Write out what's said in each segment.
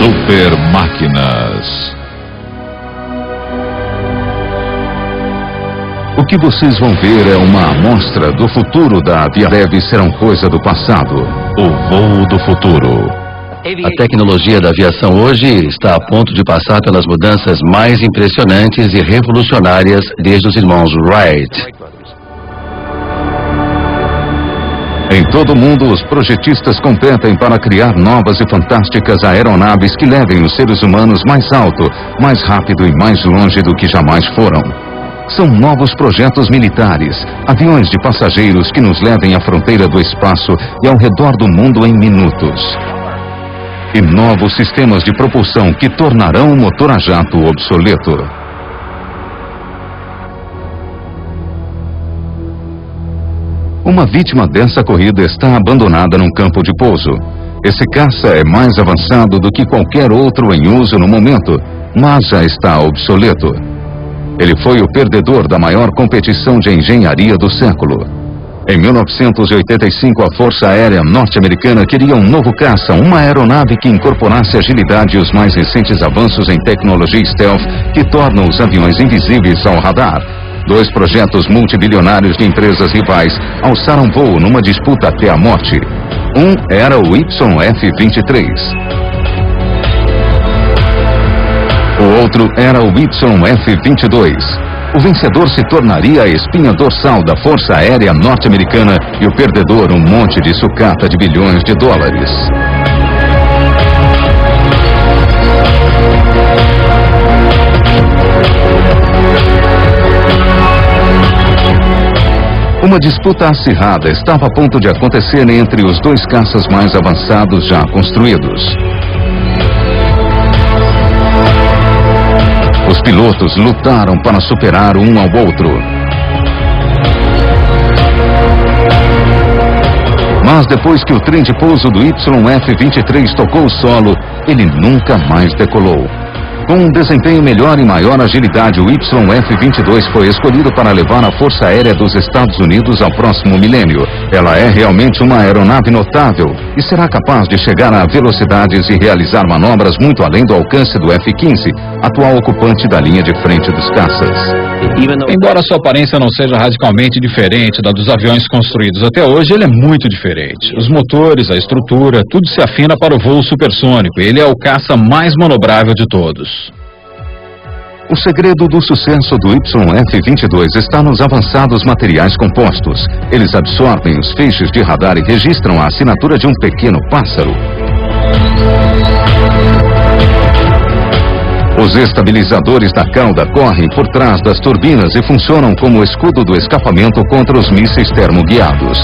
Super Máquinas. O que vocês vão ver é uma amostra do futuro da aviação. Deve ser uma coisa do passado. O voo do futuro. A tecnologia da aviação hoje está a ponto de passar pelas mudanças mais impressionantes e revolucionárias desde os irmãos Wright. Em todo o mundo, os projetistas competem para criar novas e fantásticas aeronaves que levem os seres humanos mais alto, mais rápido e mais longe do que jamais foram. São novos projetos militares, aviões de passageiros que nos levem à fronteira do espaço e ao redor do mundo em minutos. E novos sistemas de propulsão que tornarão o motor a jato obsoleto. Uma vítima dessa corrida está abandonada num campo de pouso. Esse caça é mais avançado do que qualquer outro em uso no momento, mas já está obsoleto. Ele foi o perdedor da maior competição de engenharia do século. Em 1985, a Força Aérea Norte-Americana queria um novo caça, uma aeronave que incorporasse agilidade e os mais recentes avanços em tecnologia stealth que tornam os aviões invisíveis ao radar. Dois projetos multibilionários de empresas rivais alçaram voo numa disputa até a morte. Um era o YF-23. O outro era o YF-22. O vencedor se tornaria a espinha dorsal da Força Aérea Norte-Americana e o perdedor um monte de sucata de bilhões de dólares. Uma disputa acirrada estava a ponto de acontecer entre os dois caças mais avançados já construídos. Os pilotos lutaram para superar um ao outro. Mas depois que o trem de pouso do YF-23 tocou o solo, ele nunca mais decolou. Com um desempenho melhor e maior agilidade, o YF-22 foi escolhido para levar a Força Aérea dos Estados Unidos ao próximo milênio. Ela é realmente uma aeronave notável e será capaz de chegar a velocidades e realizar manobras muito além do alcance do F-15, atual ocupante da linha de frente dos caças. Embora sua aparência não seja radicalmente diferente da dos aviões construídos até hoje, ele é muito diferente. Os motores, a estrutura, tudo se afina para o voo supersônico. Ele é o caça mais manobrável de todos. O segredo do sucesso do YF-22 está nos avançados materiais compostos. Eles absorvem os feixes de radar e registram a assinatura de um pequeno pássaro. Os estabilizadores da cauda correm por trás das turbinas e funcionam como escudo do escapamento contra os mísseis termoguiados.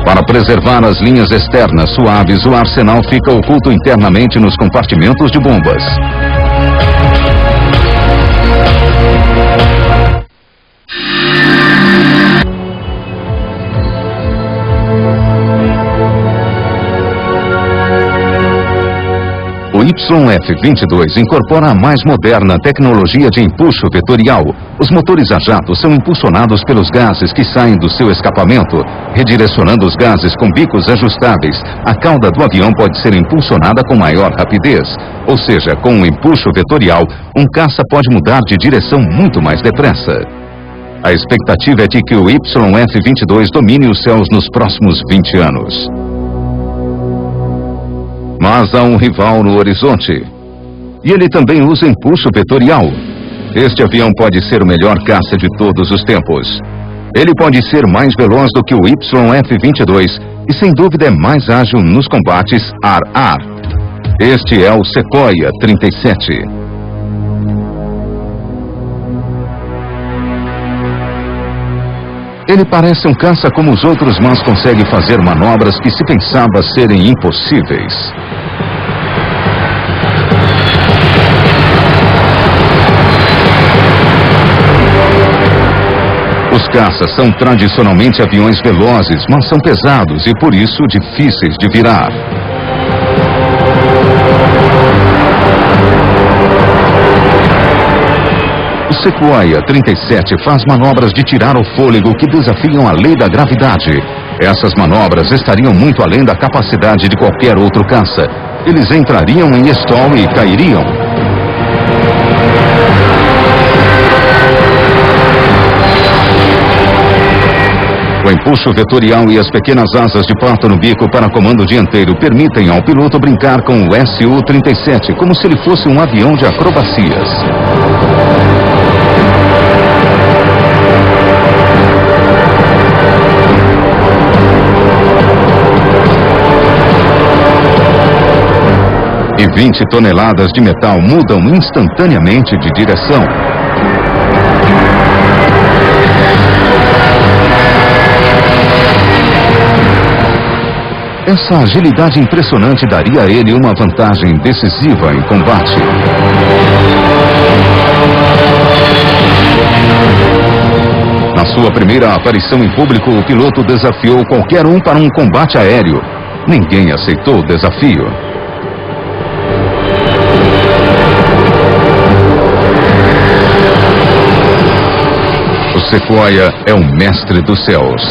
Para preservar as linhas externas suaves, o arsenal fica oculto internamente nos compartimentos de bombas. O YF-22 incorpora a mais moderna tecnologia de empuxo vetorial. Os motores a jato são impulsionados pelos gases que saem do seu escapamento. Redirecionando os gases com bicos ajustáveis, a cauda do avião pode ser impulsionada com maior rapidez. Ou seja, com um empuxo vetorial, um caça pode mudar de direção muito mais depressa. A expectativa é de que o YF-22 domine os céus nos próximos 20 anos. Mas há um rival no horizonte. E ele também usa impulso vetorial. Este avião pode ser o melhor caça de todos os tempos. Ele pode ser mais veloz do que o YF-22 e sem dúvida é mais ágil nos combates ar-ar. Este é o Sequoia 37. Ele parece um caça como os outros, mas consegue fazer manobras que se pensava serem impossíveis. Os caças são tradicionalmente aviões velozes, mas são pesados e por isso difíceis de virar. O Sequoia 37 faz manobras de tirar o fôlego que desafiam a lei da gravidade. Essas manobras estariam muito além da capacidade de qualquer outro caça. Eles entrariam em stall e cairiam. O impulso vetorial e as pequenas asas de pato no bico para comando dianteiro permitem ao piloto brincar com o Su-37 como se ele fosse um avião de acrobacias. E 20 toneladas de metal mudam instantaneamente de direção. Essa agilidade impressionante daria a ele uma vantagem decisiva em combate. Na sua primeira aparição em público, o piloto desafiou qualquer um para um combate aéreo. Ninguém aceitou o desafio. O Sequoia é o mestre dos céus.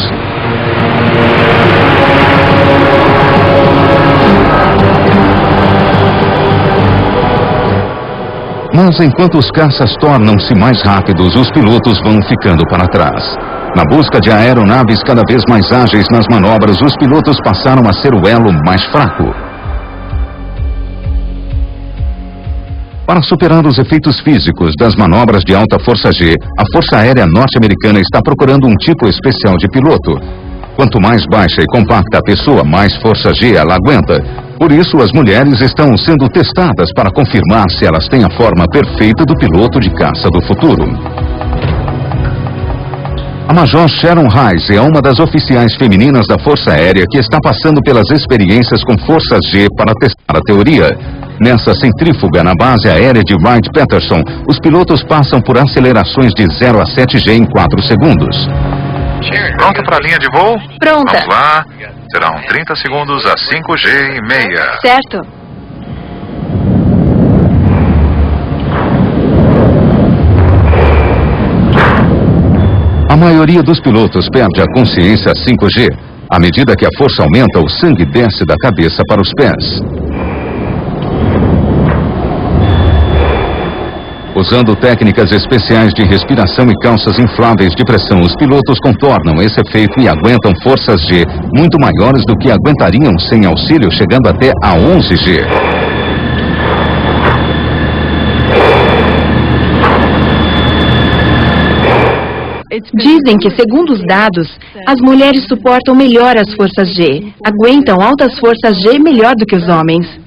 Mas enquanto os caças tornam-se mais rápidos, os pilotos vão ficando para trás. Na busca de aeronaves cada vez mais ágeis nas manobras, os pilotos passaram a ser o elo mais fraco. Para superar os efeitos físicos das manobras de alta força G, a Força Aérea Norte-Americana está procurando um tipo especial de piloto. Quanto mais baixa e compacta a pessoa, mais força G ela aguenta. Por isso, as mulheres estão sendo testadas para confirmar se elas têm a forma perfeita do piloto de caça do futuro. A Major Sharon Rice é uma das oficiais femininas da Força Aérea que está passando pelas experiências com forças G para testar a teoria. Nessa centrífuga na base aérea de Wright-Patterson, os pilotos passam por acelerações de 0 a 7G em 4 segundos. Pronta para a linha de voo? Pronta. Vamos lá. Serão 30 segundos a 5G e meia. Certo. A maioria dos pilotos perde a consciência a 5G. À medida que a força aumenta, o sangue desce da cabeça para os pés. Usando técnicas especiais de respiração e calças infláveis de pressão, os pilotos contornam esse efeito e aguentam forças G muito maiores do que aguentariam sem auxílio, chegando até a 11G. Dizem que, segundo os dados, as mulheres suportam melhor as forças G, aguentam altas forças G melhor do que os homens.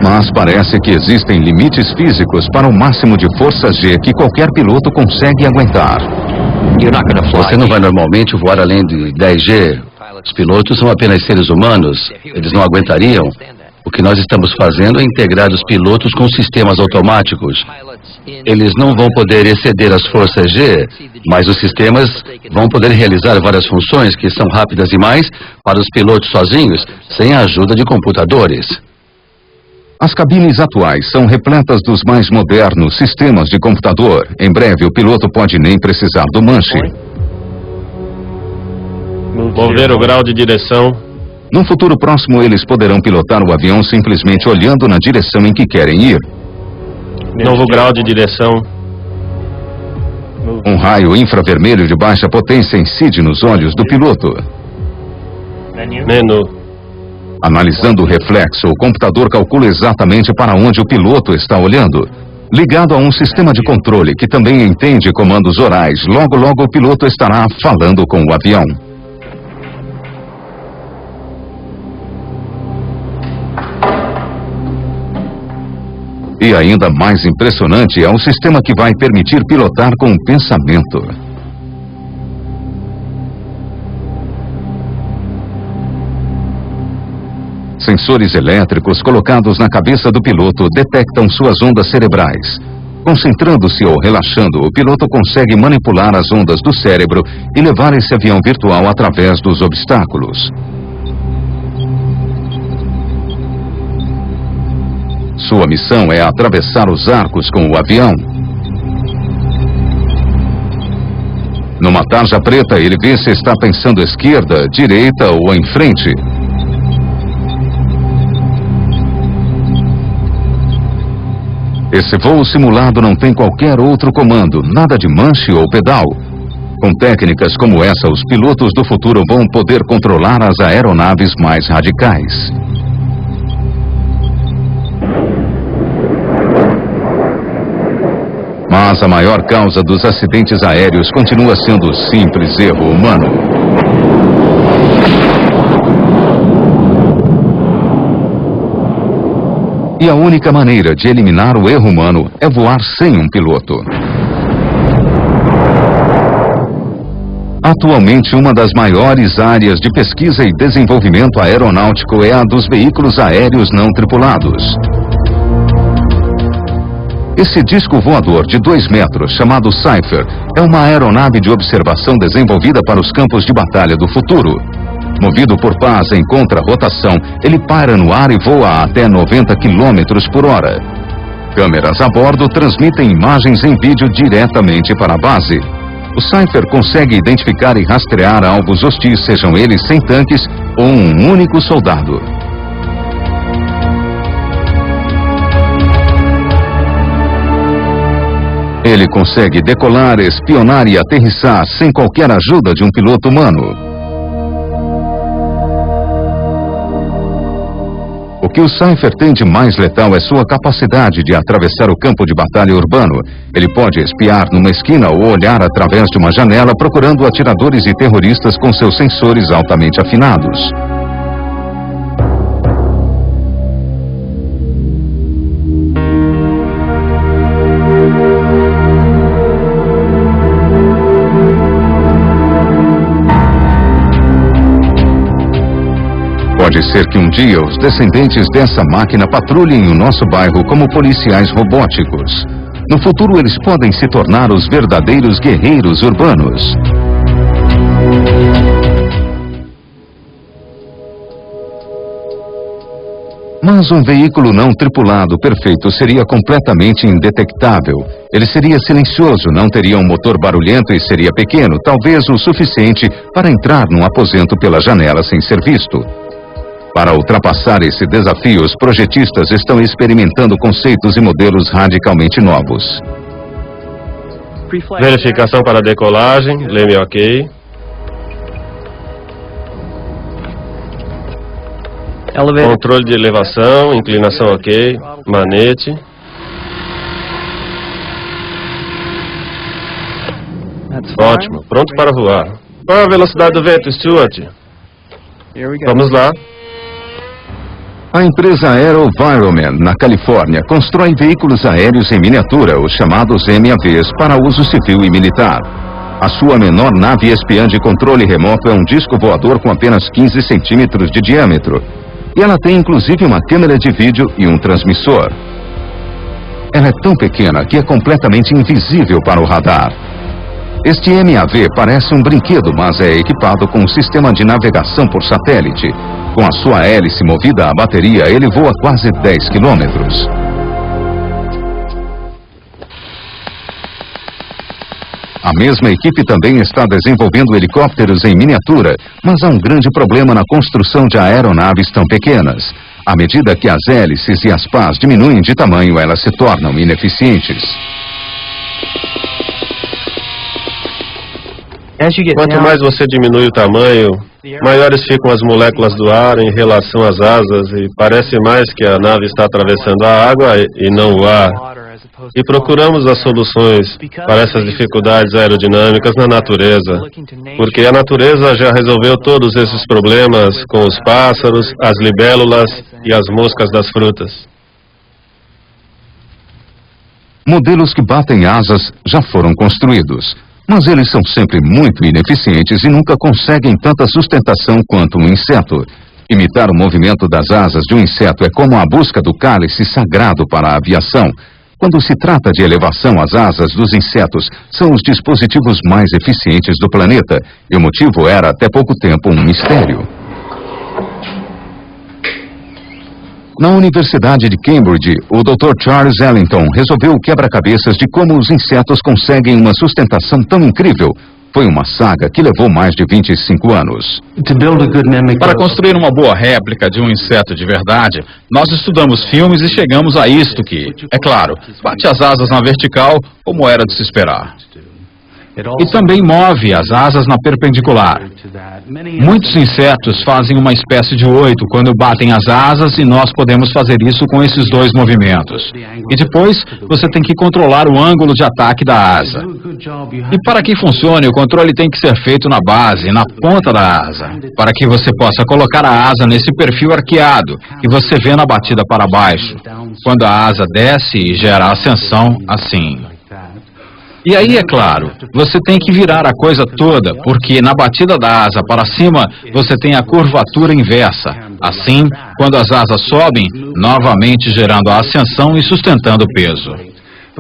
Mas parece que existem limites físicos para o máximo de forças G que qualquer piloto consegue aguentar. Você não vai normalmente voar além de 10G. Os pilotos são apenas seres humanos. Eles não aguentariam. O que nós estamos fazendo é integrar os pilotos com sistemas automáticos. Eles não vão poder exceder as forças G, mas os sistemas vão poder realizar várias funções que são rápidas demais para os pilotos sozinhos, sem a ajuda de computadores. As cabines atuais são repletas dos mais modernos sistemas de computador. Em breve, o piloto pode nem precisar do manche. Mover o grau de direção. No futuro próximo, eles poderão pilotar o avião simplesmente olhando na direção em que querem ir. Novo grau de direção. Um raio infravermelho de baixa potência incide nos olhos do piloto. Menu. Analisando o reflexo, o computador calcula exatamente para onde o piloto está olhando. Ligado a um sistema de controle que também entende comandos orais, logo o piloto estará falando com o avião. E ainda mais impressionante é o sistema que vai permitir pilotar com o pensamento. Sensores elétricos colocados na cabeça do piloto detectam suas ondas cerebrais. Concentrando-se ou relaxando, o piloto consegue manipular as ondas do cérebro e levar esse avião virtual através dos obstáculos. Sua missão é atravessar os arcos com o avião. No Numa tarja preta, ele vê se está pensando esquerda, direita ou em frente. Esse voo simulado não tem qualquer outro comando, nada de manche ou pedal. Com técnicas como essa, os pilotos do futuro vão poder controlar as aeronaves mais radicais. Mas a maior causa dos acidentes aéreos continua sendo o simples erro humano. E a única maneira de eliminar o erro humano é voar sem um piloto. Atualmente, uma das maiores áreas de pesquisa e desenvolvimento aeronáutico é a dos veículos aéreos não tripulados. Esse disco voador de 2 metros, chamado Cypher, é uma aeronave de observação desenvolvida para os campos de batalha do futuro. Movido por pás em contra-rotação, ele para no ar e voa até 90 km por hora. Câmeras a bordo transmitem imagens em vídeo diretamente para a base. O Cypher consegue identificar e rastrear alvos hostis, sejam eles sem tanques ou um único soldado. Ele consegue decolar, espionar e aterrissar sem qualquer ajuda de um piloto humano. O que o Cypher tem de mais letal é sua capacidade de atravessar o campo de batalha urbano. Ele pode espiar numa esquina ou olhar através de uma janela procurando atiradores e terroristas com seus sensores altamente afinados. Pode ser que um dia os descendentes dessa máquina patrulhem o nosso bairro como policiais robóticos. No futuro, eles podem se tornar os verdadeiros guerreiros urbanos. Mas um veículo não tripulado perfeito seria completamente indetectável. Ele seria silencioso, não teria um motor barulhento e seria pequeno, talvez o suficiente para entrar num aposento pela janela sem ser visto. Para ultrapassar esse desafio, os projetistas estão experimentando conceitos e modelos radicalmente novos. Verificação para decolagem, leme OK. Controle de elevação, inclinação OK, manete. Ótimo, pronto para voar. Qual a velocidade do vento, Stuart? Vamos lá. A empresa AeroVironment, na Califórnia, constrói veículos aéreos em miniatura, os chamados MAVs, para uso civil e militar. A sua menor nave espiã de controle remoto é um disco voador com apenas 15 centímetros de diâmetro. E ela tem inclusive uma câmera de vídeo e um transmissor. Ela é tão pequena que é completamente invisível para o radar. Este MAV parece um brinquedo, mas é equipado com um sistema de navegação por satélite. Com a sua hélice movida a bateria, ele voa quase 10 quilômetros. A mesma equipe também está desenvolvendo helicópteros em miniatura, mas há um grande problema na construção de aeronaves tão pequenas. À medida que as hélices e as pás diminuem de tamanho, elas se tornam ineficientes. Quanto mais você diminui o tamanho, maiores ficam as moléculas do ar em relação às asas e parece mais que a nave está atravessando a água e não o ar. E procuramos as soluções para essas dificuldades aerodinâmicas na natureza, porque a natureza já resolveu todos esses problemas com os pássaros, as libélulas e as moscas das frutas. Modelos que batem asas já foram construídos, mas eles são sempre muito ineficientes e nunca conseguem tanta sustentação quanto um inseto. Imitar o movimento das asas de um inseto é como a busca do cálice sagrado para a aviação. Quando se trata de elevação, as asas dos insetos são os dispositivos mais eficientes do planeta, e o motivo era até pouco tempo um mistério. Na Universidade de Cambridge, o Dr. Charles Ellington resolveu o quebra-cabeças de como os insetos conseguem uma sustentação tão incrível, Foi uma saga que levou mais de 25 anos. Para construir uma boa réplica de um inseto de verdade, nós estudamos filmes e chegamos a isto que, é claro, bate as asas na vertical como era de se esperar. E também move as asas na perpendicular. Muitos insetos fazem uma espécie de 8 quando batem as asas e nós podemos fazer isso com esses dois movimentos. E depois, você tem que controlar o ângulo de ataque da asa. E para que funcione, o controle tem que ser feito na base, na ponta da asa, para que você possa colocar a asa nesse perfil arqueado que você vê na batida para baixo, quando a asa desce e gera ascensão assim. E aí, é claro, você tem que virar a coisa toda, porque na batida da asa para cima, você tem a curvatura inversa. Assim, quando as asas sobem, novamente gerando a ascensão e sustentando o peso.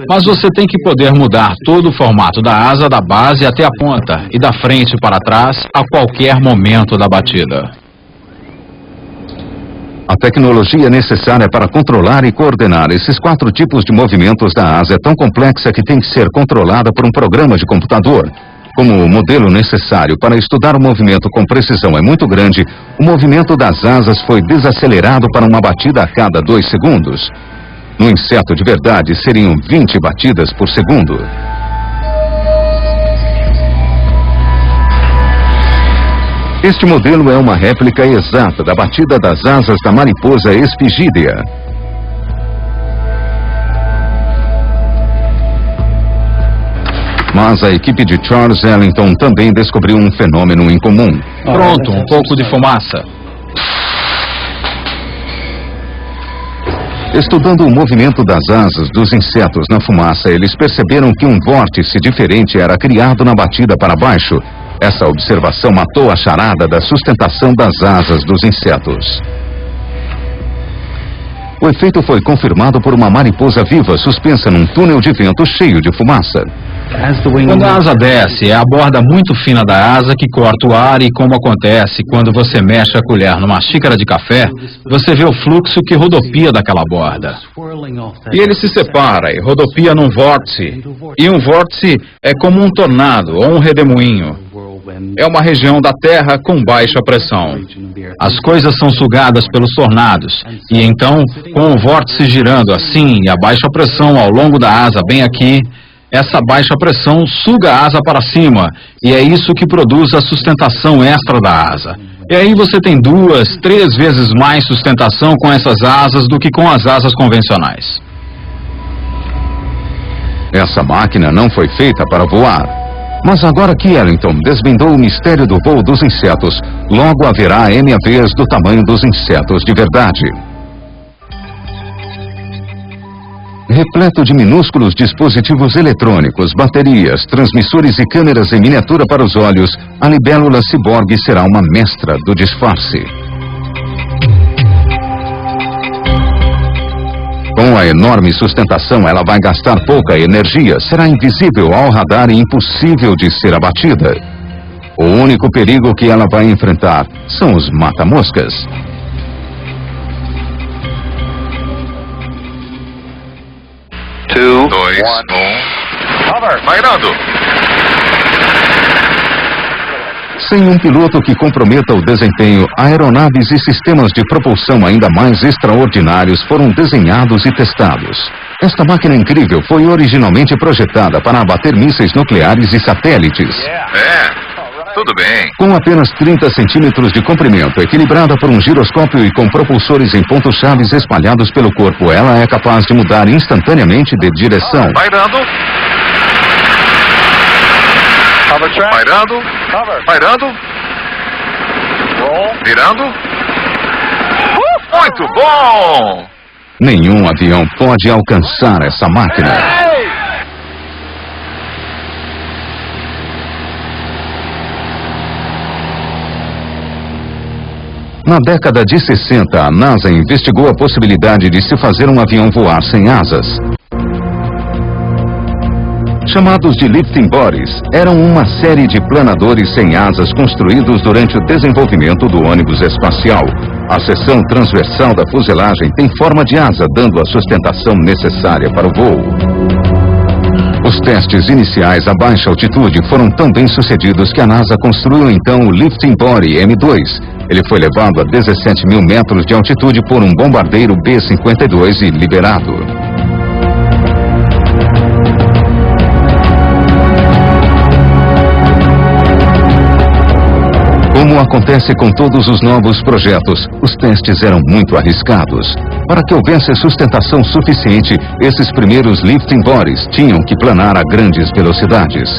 Mas você tem que poder mudar todo o formato da asa da base até a ponta e da frente para trás a qualquer momento da batida. A tecnologia necessária para controlar e coordenar esses 4 tipos de movimentos da asa é tão complexa que tem que ser controlada por um programa de computador. Como o modelo necessário para estudar o movimento com precisão é muito grande, o movimento das asas foi desacelerado para uma batida a cada 2 segundos. No inseto de verdade, seriam 20 batidas por segundo. Este modelo é uma réplica exata da batida das asas da mariposa Espigídea. Mas a equipe de Charles Ellington também descobriu um fenômeno incomum. Pronto, um pouco de fumaça. Estudando o movimento das asas dos insetos na fumaça, eles perceberam que um vórtice diferente era criado na batida para baixo. Essa observação matou a charada da sustentação das asas dos insetos. O efeito foi confirmado por uma mariposa viva suspensa num túnel de vento cheio de fumaça. Quando a asa desce, é a borda muito fina da asa que corta o ar e, como acontece quando você mexe a colher numa xícara de café, você vê o fluxo que rodopia daquela borda. E ele se separa e rodopia num vórtice. E um vórtice é como um tornado ou um redemoinho. É uma região da Terra com baixa pressão. As coisas são sugadas pelos tornados. E então, com o vórtice girando assim e a baixa pressão ao longo da asa bem aqui, essa baixa pressão suga a asa para cima, e é isso que produz a sustentação extra da asa. E aí você tem 2, 3 vezes mais sustentação com essas asas do que com as asas convencionais. Essa máquina não foi feita para voar. Mas agora que Ellington desvendou o mistério do voo dos insetos, logo haverá MAVs do tamanho dos insetos de verdade. Repleto de minúsculos dispositivos eletrônicos, baterias, transmissores e câmeras em miniatura para os olhos, a libélula ciborgue será uma mestra do disfarce. Com a enorme sustentação, ela vai gastar pouca energia, será invisível ao radar e impossível de ser abatida. O único perigo que ela vai enfrentar são os mata-moscas. Dois, Pairando. Sem um piloto que comprometa o desempenho, aeronaves e sistemas de propulsão ainda mais extraordinários foram desenhados e testados. Esta máquina incrível foi originalmente projetada para abater mísseis nucleares e satélites. Tudo bem. Com apenas 30 centímetros de comprimento, equilibrada por um giroscópio e com propulsores em pontos-chaves espalhados pelo corpo, ela é capaz de mudar instantaneamente de direção. Pairando. Pairando. Pairando. Virando. Muito bom! Nenhum avião pode alcançar essa máquina. Na década de 60, a NASA investigou a possibilidade de se fazer um avião voar sem asas. Chamados de lifting bodies, eram uma série de planadores sem asas construídos durante o desenvolvimento do ônibus espacial. A seção transversal da fuselagem tem forma de asa, dando a sustentação necessária para o voo. Os testes iniciais a baixa altitude foram tão bem sucedidos que a NASA construiu então o Lifting Body M2. Ele foi levado a 17 mil metros de altitude por um bombardeiro B-52 e liberado. Como acontece com todos os novos projetos, os testes eram muito arriscados. Para que houvesse sustentação suficiente, esses primeiros lifting bodies tinham que planar a grandes velocidades.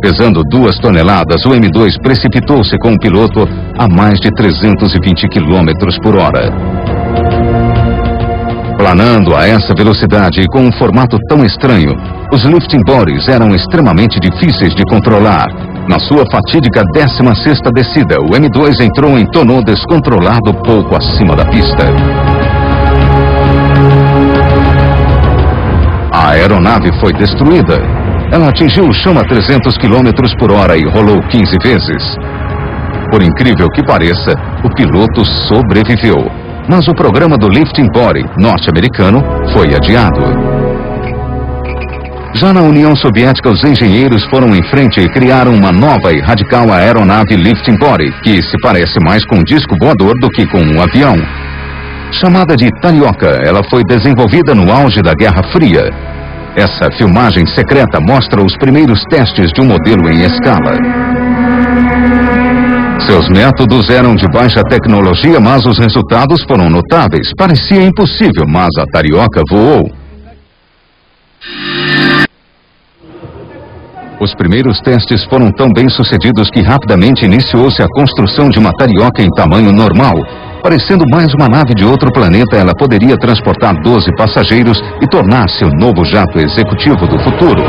Pesando 2 toneladas, o M2 precipitou-se com o piloto a mais de 320 km por hora. Planando a essa velocidade e com um formato tão estranho, os lifting bodies eram extremamente difíceis de controlar. Na sua fatídica 16ª descida, o M2 entrou em tonô descontrolado pouco acima da pista. A aeronave foi destruída. Ela atingiu o chão a 300 km por hora e rolou 15 vezes. Por incrível que pareça, o piloto sobreviveu, mas o programa do Lifting Body norte-americano foi adiado. Já na União Soviética, os engenheiros foram em frente e criaram uma nova e radical aeronave Lifting Body, que se parece mais com um disco voador do que com um avião. Chamada de Tarioca, ela foi desenvolvida no auge da Guerra Fria. Essa filmagem secreta mostra os primeiros testes de um modelo em escala. Seus métodos eram de baixa tecnologia, mas os resultados foram notáveis. Parecia impossível, mas a Tarioca voou. Os primeiros testes foram tão bem sucedidos que rapidamente iniciou-se a construção de uma Tarioca em tamanho normal. Parecendo mais uma nave de outro planeta, ela poderia transportar 12 passageiros e tornar-se o novo jato executivo do futuro.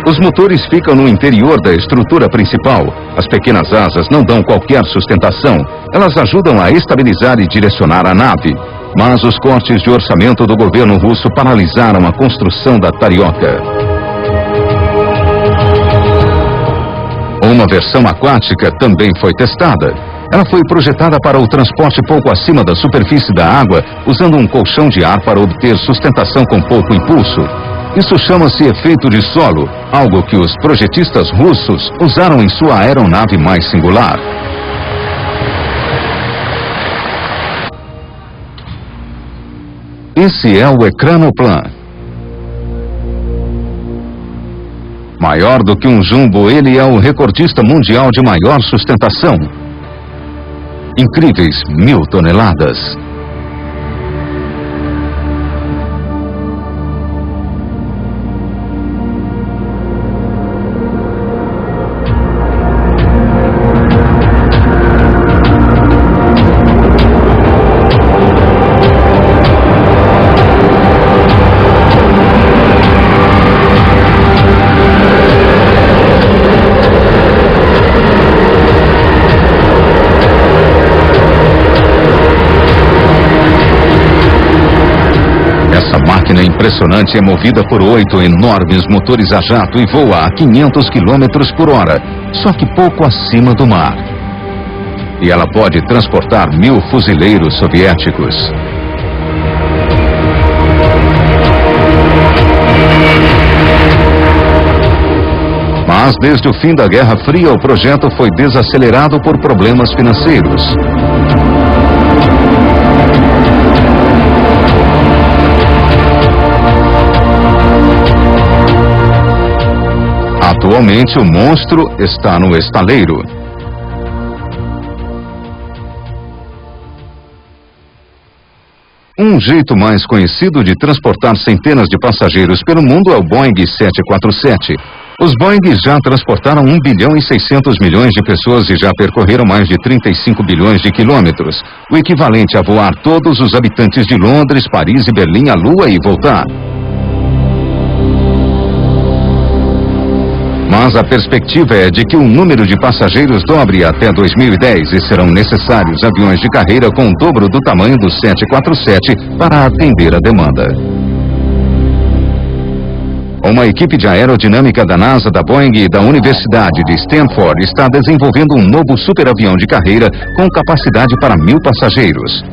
Os motores ficam no interior da estrutura principal. As pequenas asas não dão qualquer sustentação. Elas ajudam a estabilizar e direcionar a nave. Mas os cortes de orçamento do governo russo paralisaram a construção da Tarioca. Uma versão aquática também foi testada. Ela foi projetada para o transporte pouco acima da superfície da água, usando um colchão de ar para obter sustentação com pouco impulso. Isso chama-se efeito de solo, algo que os projetistas russos usaram em sua aeronave mais singular. Esse é o Ecranoplan. Maior do que um jumbo, ele é o recordista mundial de maior sustentação. Incríveis 1000 toneladas. Impressionante, é movida por 8 enormes motores a jato e voa a 500 km por hora, só que pouco acima do mar. E ela pode transportar 1000 fuzileiros soviéticos. Mas desde o fim da Guerra Fria, o projeto foi desacelerado por problemas financeiros. Atualmente, o monstro está no estaleiro. Um jeito mais conhecido de transportar centenas de passageiros pelo mundo é o Boeing 747. Os Boeing já transportaram 1 bilhão e 600 milhões de pessoas e já percorreram mais de 35 bilhões de quilômetros, o equivalente a voar todos os habitantes de Londres, Paris e Berlim à Lua e voltar. Mas a perspectiva é de que o número de passageiros dobre até 2010 e serão necessários aviões de carreira com o dobro do tamanho do 747 para atender a demanda. Uma equipe de aerodinâmica da NASA, da Boeing e da Universidade de Stanford está desenvolvendo um novo superavião de carreira com capacidade para 1000 passageiros.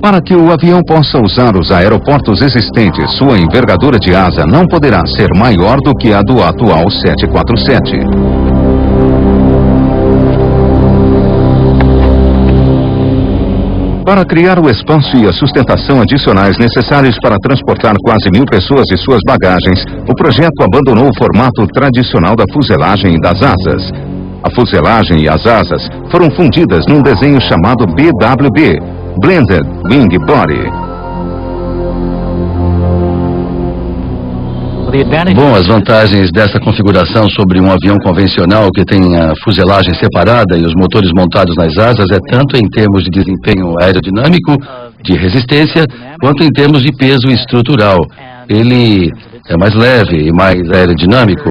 Para que o avião possa usar os aeroportos existentes, sua envergadura de asa não poderá ser maior do que a do atual 747. Para criar o espaço e a sustentação adicionais necessários para transportar quase 1000 pessoas e suas bagagens, o projeto abandonou o formato tradicional da fuselagem e das asas. A fuselagem e as asas foram fundidas num desenho chamado BWB, Blended Wing Body. Bom, as vantagens dessa configuração sobre um avião convencional que tem a fuselagem separada e os motores montados nas asas é tanto em termos de desempenho aerodinâmico, de resistência, quanto em termos de peso estrutural. Ele é mais leve e mais aerodinâmico.